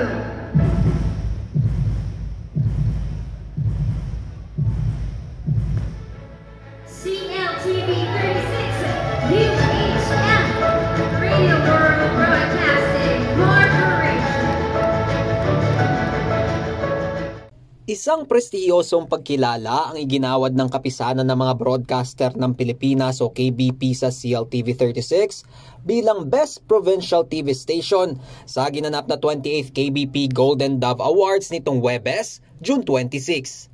CLTV 36, UHF, Radio World Broadcasting Corporation. Isang prestihiyosong pagkilala ang iginawad ng kapisanan ng mga broadcaster ng Pilipinas o KBP sa CLTV 36 bilang Best Provincial TV Station sa ginanap na 28th KBP Golden Dove Awards nitong Huwebes, June 26.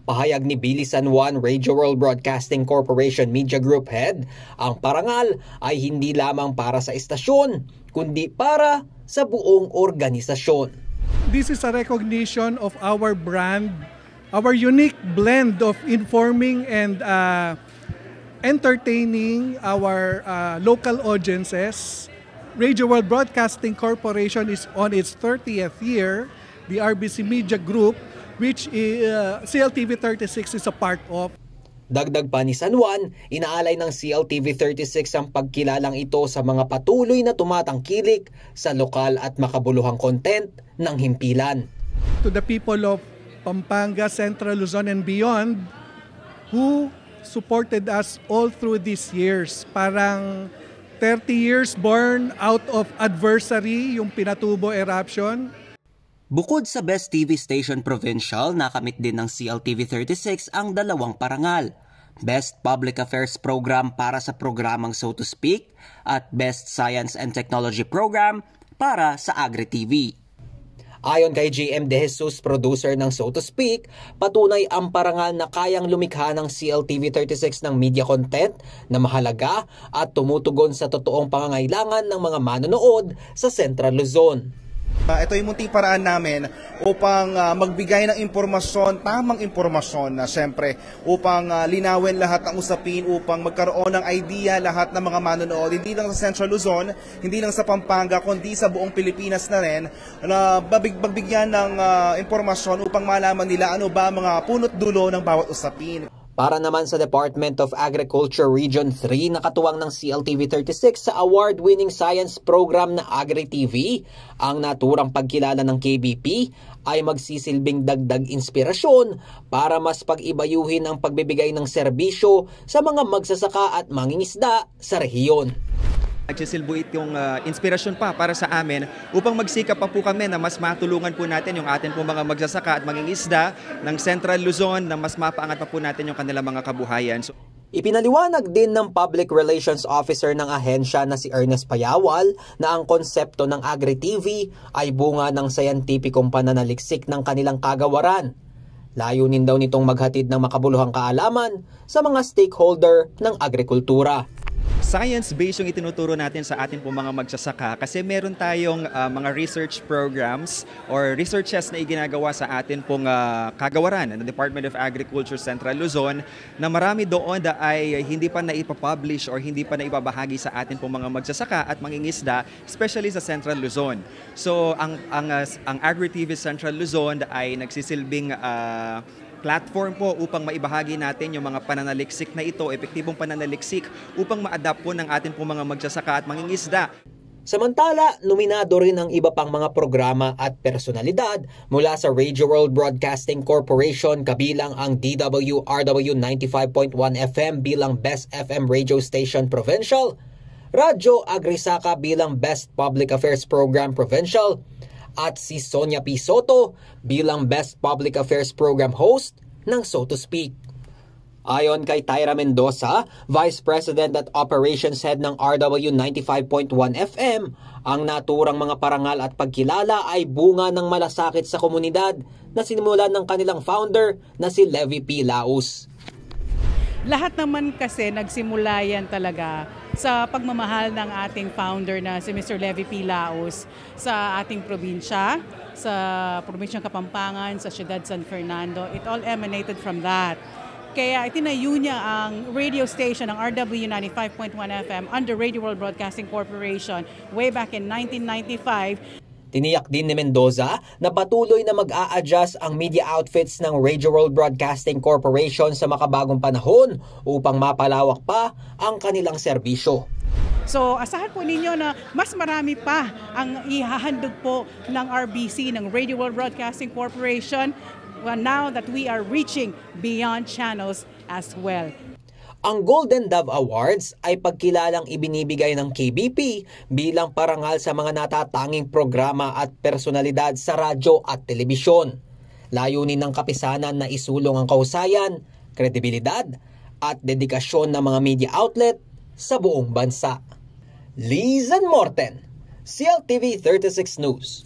Pahayag ni Billy San Juan, Radio World Broadcasting Corporation Media Group Head, ang parangal ay hindi lamang para sa istasyon, kundi para sa buong organisasyon. This is a recognition of our brand, our unique blend of informing and entertaining our local audiences. Radio World Broadcasting Corporation is on its 30th year. The RBC Media Group, which CLTV 36 is a part of. Dagdag pa ni San Juan, inaalay ng CLTV 36 ang pagkilalang ito sa mga patuloy na tumatangkilik sa lokal at makabuluhang content ng himpilan. To the people of Pampanga, Central Luzon and beyond who supported us all through these years. Parang 30 years born out of adversary, yung Pinatubo eruption. Bukod sa Best TV Station Provincial, nakamit din ng CLTV 36 ang dalawang parangal. Best Public Affairs Program para sa programang So to Speak at Best Science and Technology Program para sa Agri-TV. Ayon kay JM De Jesus, producer ng So to Speak, patunay ang parangal na kayang lumikha ng CLTV 36 ng media content na mahalaga at tumutugon sa totoong pangangailangan ng mga manonood sa Central Luzon. Ito yung munting paraan namin upang magbigay ng impormasyon, tamang impormasyon na siyempre upang linawin lahat ng usapin, upang magkaroon ng idea lahat ng mga manonood, hindi lang sa Central Luzon, hindi lang sa Pampanga, kundi sa buong Pilipinas na rin, na magbigyan ng impormasyon upang malaman nila ano ba mga punot dulo ng bawat usapin. Para naman sa Department of Agriculture Region 3, nakatuwang ng CLTV 36 sa award-winning science program na Agri-TV, ang naturang pagkilala ng KBP ay magsisilbing dagdag inspirasyon para mas pag-ibayuhin ang pagbibigay ng serbisyo sa mga magsasaka at mangingisda sa rehiyon. Nagsisilbuit yung inspirasyon pa para sa amin upang magsikap pa po kami na mas matulungan po natin yung atin po mga magsasaka at mangingisda ng Central Luzon na mas mapaangat pa po natin yung kanilang mga kabuhayan. Ipinaliwanag din ng Public Relations Officer ng ahensya na si Ernest Payawal na ang konsepto ng Agri-TV ay bunga ng sayantipikong pananaliksik ng kanilang kagawaran. Layunin daw nitong maghatid ng makabuluhang kaalaman sa mga stakeholder ng agrikultura. Science-based yung itinuturo natin sa atin po mga magsasaka kasi meron tayong mga research programs or researches na iginagawa sa atin pong kagawaran ng Department of Agriculture Central Luzon na marami doon ay hindi pa naipapublish or hindi pa naibabahagi sa atin pong mga magsasaka at mangingisda, especially sa Central Luzon. So ang Agri-TV Central Luzon ay nagsisilbing platform po upang maibahagi natin yung mga pananaliksik na ito, epektibong pananaliksik upang ma-adapt po ng atin po mga magsasaka at mangingisda. Samantala, nominado rin ang iba pang mga programa at personalidad mula sa Radio World Broadcasting Corporation kabilang ang DWRW 95.1 FM bilang Best FM Radio Station Provincial, Radyo Agrisaka bilang Best Public Affairs Program Provincial, at si Sonia P. Soto bilang Best Public Affairs Program Host ng So to Speak. Ayon kay Tyra Mendoza, Vice President at Operations Head ng RW 95.1 FM, ang naturang mga parangal at pagkilala ay bunga ng malasakit sa komunidad na sinimulan ng kanilang founder na si Levi P. Laus. Lahat naman kasi nagsimula yan talaga sa pagmamahal ng ating founder na si Mr. Levi P. Laus sa ating probinsya, sa probinsyang Kapampangan, sa Ciudad San Fernando. It all emanated from that. Kaya itinayo niya ang radio station ng RW 95.1 FM under Radio World Broadcasting Corporation way back in 1995. Tiniyak din ni Mendoza na patuloy na mag-a-adjust ang media outfits ng Radio World Broadcasting Corporation sa makabagong panahon upang mapalawak pa ang kanilang serbisyo. So asahan po ninyo na mas marami pa ang ihahandog po ng RBC, ng Radio World Broadcasting Corporation, now that we are reaching beyond channels as well. Ang Golden Dove Awards ay pagkilalang ibinibigay ng KBP bilang parangal sa mga natatanging programa at personalidad sa radyo at telebisyon. Layunin ng kapisanan na isulong ang kahusayan, kredibilidad at dedikasyon ng mga media outlet sa buong bansa. Lizan Morten, CLTV 36 News.